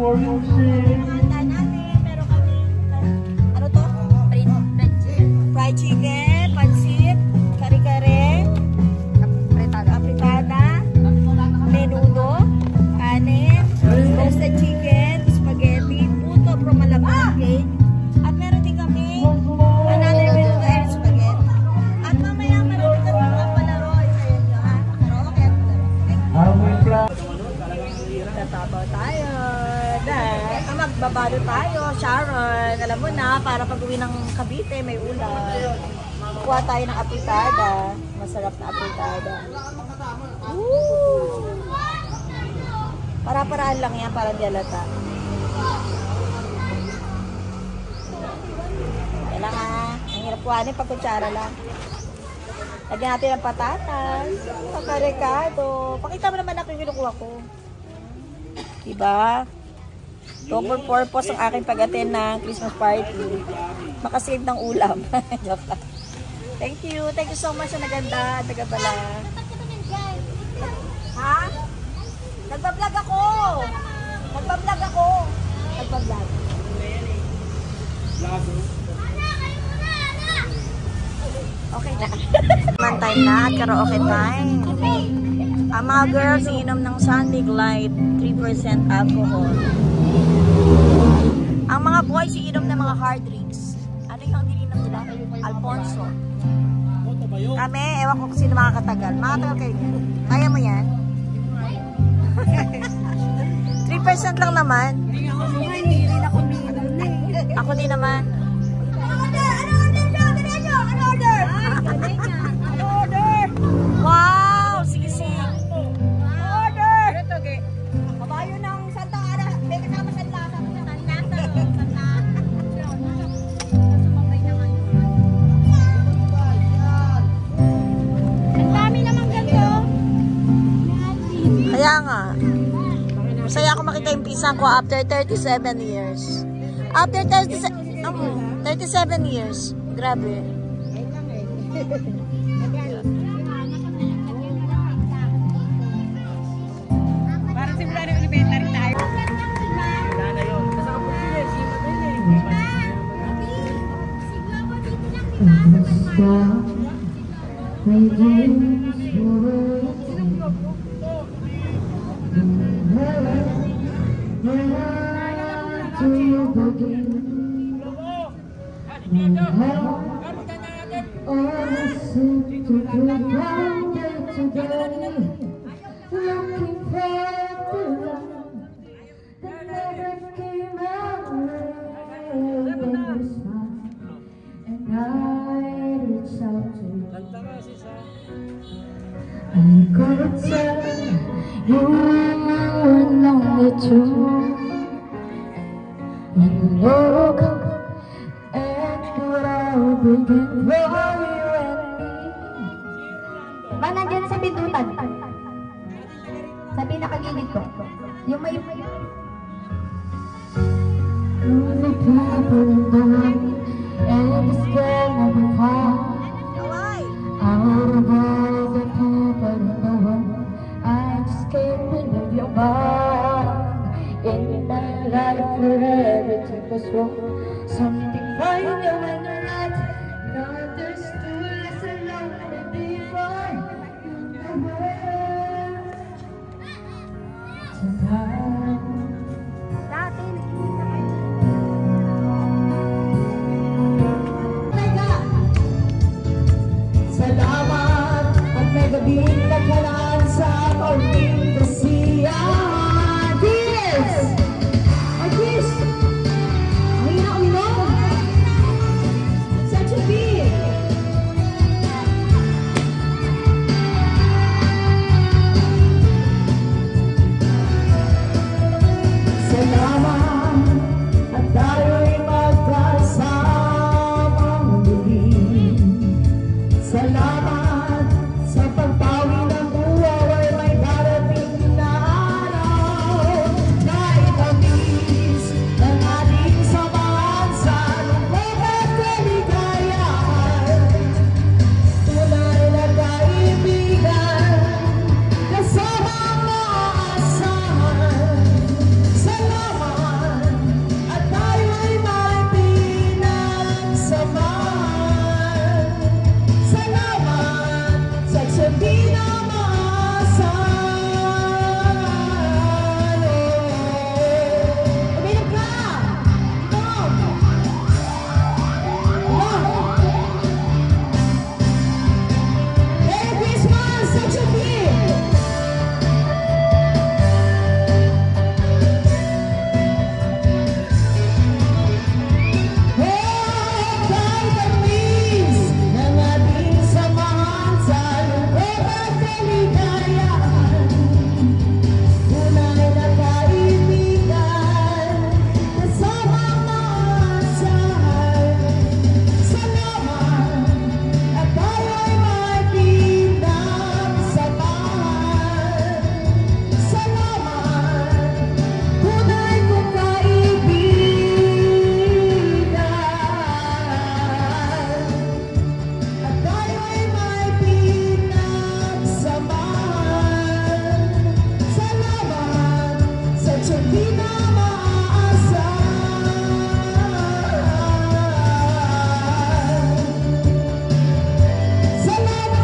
Handa namin, meron kami, ano to? Fried chicken, pansit, kare-kare, apritada, menudo, kanin, roasted chicken, spaghetti, puto from Malabang cake, at meron din kami another menudo and spaghetti. At mamaya meron din kami mga palaro sa inyo, ha? Karaoke at palaro. Tatabaw tayo. Magbabalo tayo, Sharon. Alam mo na, para pag-uwi ng Cavite, may ulam. Kuha tayo ng apritada. Masarap na apritada. Woo! Para-paraan lang yan, para di alata. Kailang ha. Ang hirap kuhanin pag kutsara lang. Lagyan natin ng patatas. Pakarikado. Pakita mo naman ako yung kinukuha ko. Diba? Double purpose ang aking pag-attend ng Christmas party. Makasave ng ulam. Joke lang. Thank you. Thank you so much sa naganda. Taga-bala. Ha? Nagbablog ako. Nagbablog ako. Nagbablog. Okay na. Man time na at karaoke time. Ang mga girls iinom ng Sunbig Light, 3% alcohol. Ang mga boys iinom ng mga hard drinks. Ano yung iniinom nila? Alfonso. Kami, ewan ko kung sino makakatagal. Makatagal kayo yan. Kaya mo yan? 3% lang naman. Hindi rin ako umiinom na eh. Ako din naman. Ano order? Wow! Sisig! Order! Kabayo ng Santa Ana. May kasama sa lasa. Ang dami naman ganito. Kaya nga. Masaya ako makita yung pisang ko after 37 years. After 37 years. Grabe. Parang simula na elementary tayo. Wala na yun. I could tell you were lonely too when you woke up and put out begin for you and me. Ba, nandiyan sa pintutan. Sa pinakagilid ko. Yung may... Only people in the world and this girl never found. Out of all the people in the world, I just can't believe you're gone. In my life forever everything was wrong. Something right there when you're right. Now there's too less alone and before you never tonight. Salamat at may gabing nagkaraan sa Pauling Garcia. Cheers! Oh, cheers! Ang hina uminom! Such a beer! Thank you.